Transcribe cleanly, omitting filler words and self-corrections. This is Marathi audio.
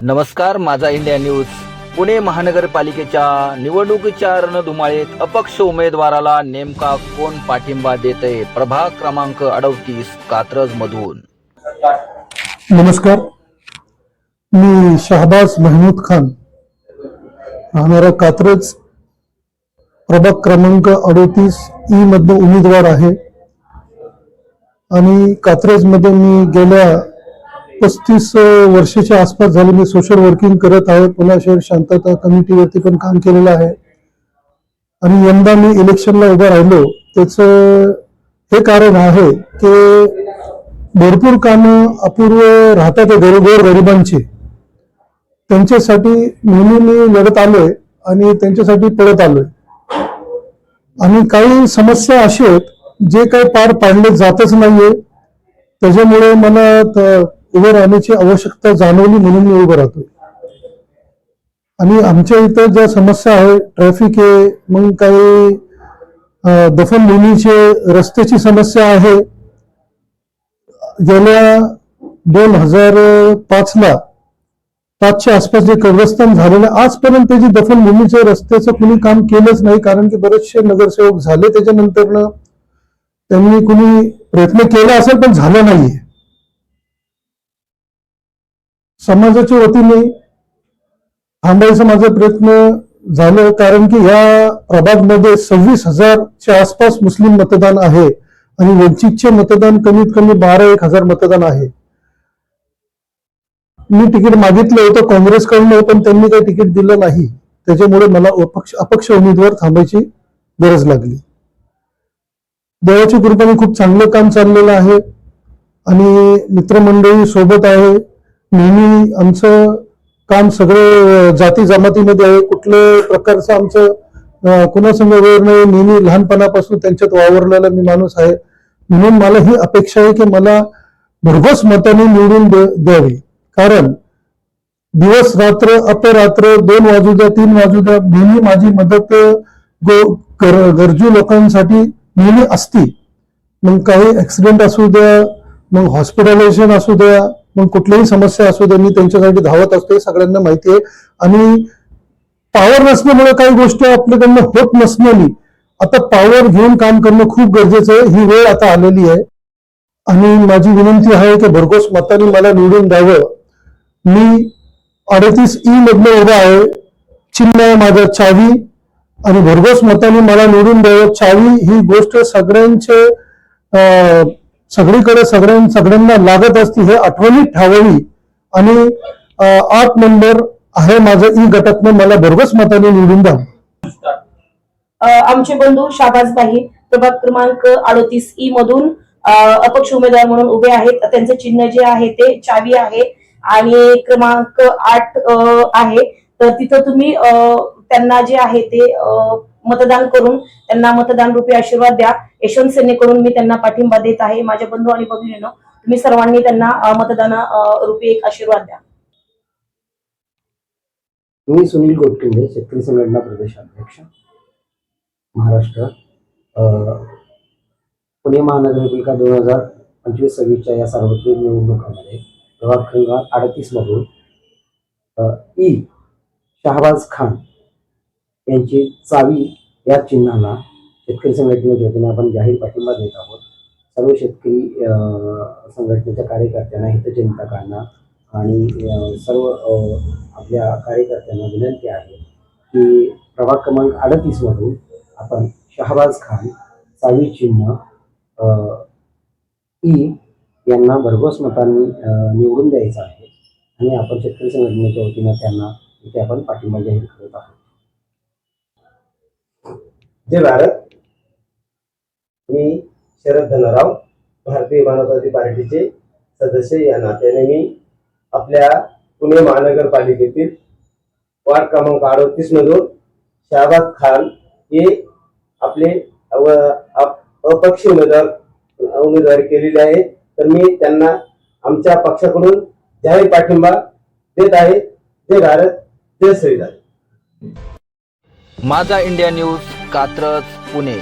नमस्कार, माझा इंडिया न्यूज. पुणे महानगरपालिकेच्या निवडणुकीच्या रणधुमाळीत अपक्ष उमेदवाराला नेमका कोण पाठिंबा देतंय? प्रभाग क्रमांक 38 कात्रज मधून. नमस्कार, मी शहबाज महमूद खान, राहणारा कात्रज, प्रभाग क्रमांक 38 ई मध्ये उमेदवार आहे. आणि कात्रज मध्ये मी गेल्या 35 वर्षाच्या आसपास झाले मी सोशल वर्किंग करत आहे. पुणे शहर शांतता कमिटीवरती पण काम केलेलं आहे. आणि यंदा मी इलेक्शनला उभं राहिलो त्याचं हे कारण आहे की भरपूर कामं अपूर्व राहतात गरिबांची. त्यांच्यासाठी नेहमी मी लढत आलोय आणि त्यांच्यासाठी पळत आलोय. आणि काही समस्या अशा आहेत जे काही पार पाडले जातच नाहीये. त्याच्यामुळे मला उभं राहण्याची आवश्यकता जाणवली म्हणून मी उभं राहतोय. आणि आमच्या इथं ज्या समस्या आहे, ट्रॅफिक आहे, मग काही दफनभूमीचे रस्त्याची समस्या आहे. गेल्या 2005ला 5च्या आसपास जे कब्रस्तान झालेलं, आजपर्यंत त्याची दफनभूमीच्या रस्त्याचं कुणी काम केलंच नाही. कारण की बरेचसे नगरसेवक झाले त्याच्यानंतर त्यांनी कुणी प्रयत्न केला असेल पण झालं नाहीये. समाजाच्या वतीने थांबायचं माझा प्रयत्न झालं, कारण की या प्रभागमध्ये 26,000च्या आसपास मुस्लिम मतदान आहे आणि वंचितचे मतदान कमीत कमी 12-1,000 मतदान आहे. मी तिकीट मागितलं होतं काँग्रेसकडनं, पण त्यांनी काही तिकीट दिलं नाही. त्याच्यामुळे मला अपक्ष उमेदवार थांबायची गरज लागली. देवाच्या कृपेने खूप चांगलं काम चाललेलं आहे आणि मित्रमंडळी सोबत आहे. नेहमी आमचं काम सगळे जाती जमातीमध्ये आहे. कुठल्या प्रकारचं आमचं कुणासंग वेळ नाही. नेहमी लहानपणापासून त्यांच्यात वावरलेला मी माणूस आहे. म्हणून मला ही अपेक्षा आहे की मला भरघोस मताने निवडून द्यावी. कारण दिवस रात्र अपरात्र 2 वाजू द्या 3 वाजू द्या, नेहमी माझी मदत गरजू लोकांसाठी नेहमी असती. मग काही ऍक्सिडेंट असू द्या, मग हॉस्पिटलायझेशन असू द्या, मग कुठलीही समस्या असू द्या, मी त्यांच्यासाठी धावत असते. सगळ्यांना माहिती आहे. आणि पॉवर नसल्यामुळे काही गोष्टी आपल्याकडनं होत नसलेली, आता पॉवर घेऊन काम करणं खूप गरजेचं आहे. ही वेळ आता आलेली आहे आणि माझी विनंती आहे की भरघोस मताने मला निवडून द्यावं. मी 38 ई मधलं उभा आहे. चिन्ह आहे माझं चावी, आणि भरघोस मताने मला निवडून द्यावं. चावी ही गोष्ट सगळ्यांचे सगळीकडे सगळ्यांना लागत असते, हे आठवणीत ठेवावी. आणि 8 नंबर आहे माझं ई गटातनं, मला भरघोस मताने निवडून द्यावं. आमचे बंधू शाहबाजबाई प्रभाग क्रमांक 38 ई मधून अपक्ष उमेदवार म्हणून उभे आहेत. त्यांचे चिन्ह जे आहे ते चावी आहे आणि क्रमांक 8 आहे. तर तिथं तुम्ही त्यांना जे आहे ते मतदान करून त्यांना मतदान रूपी आशीर्वाद द्या. यशवंत सेनेकडून मी त्यांना पाठिंबा देत आहे. माझ्या बंधू आणि भगिनींनो, तुम्ही सर्वांनी त्यांना मतदाना रूपी एक आशीर्वाद द्या. मी सुनील गोटकिंडे, शेतकरी संघटना प्रदेशाध्यक्ष, महाराष्ट्र. पुणे महानगरपालिका 2025-26च्या या सार्वत्रिक निवडणुकांमध्ये प्रभाग क्रमांक 38 मधून ई शहबाज खान यांची चावी या चिन्हाला शेतकरी संघटनेच्या वतीने आपण जाहीर पाठिंबा देत आहोत. सर्व शेतकरी संघटनेच्या कार्यकर्त्यांना, हितचिंतकांना आणि सर्व आपल्या कार्यकर्त्यांना विनंती आहे की प्रभाग क्रमांक 38 मधून आपण शहबाज खान चावी चिन्ह ई यांना भरघोस मतांनी निवडून द्यायचं आहे. आणि आपण शेतकरी संघटनेच्या वतीनं त्यांना इथे आपण पाठिंबा जाहीर करत आहोत. जय भारत. मी शरद धनराव, भारतीय मानवतावादी पार्टीचे सदस्य या नात्याने मी आपल्या पुणे महानगरपालिकेतील वार्ड क्रमांक 38 मधून शहबाज खान हे आपले अपक्ष उमेदवारी केलेली आहे. तर मी त्यांना आमच्या पक्षाकडून जाहीर पाठिंबा देत आहे. जय भारत, जय श्रीराम. माझा इंडिया न्यूज, कात्रज, पुणे.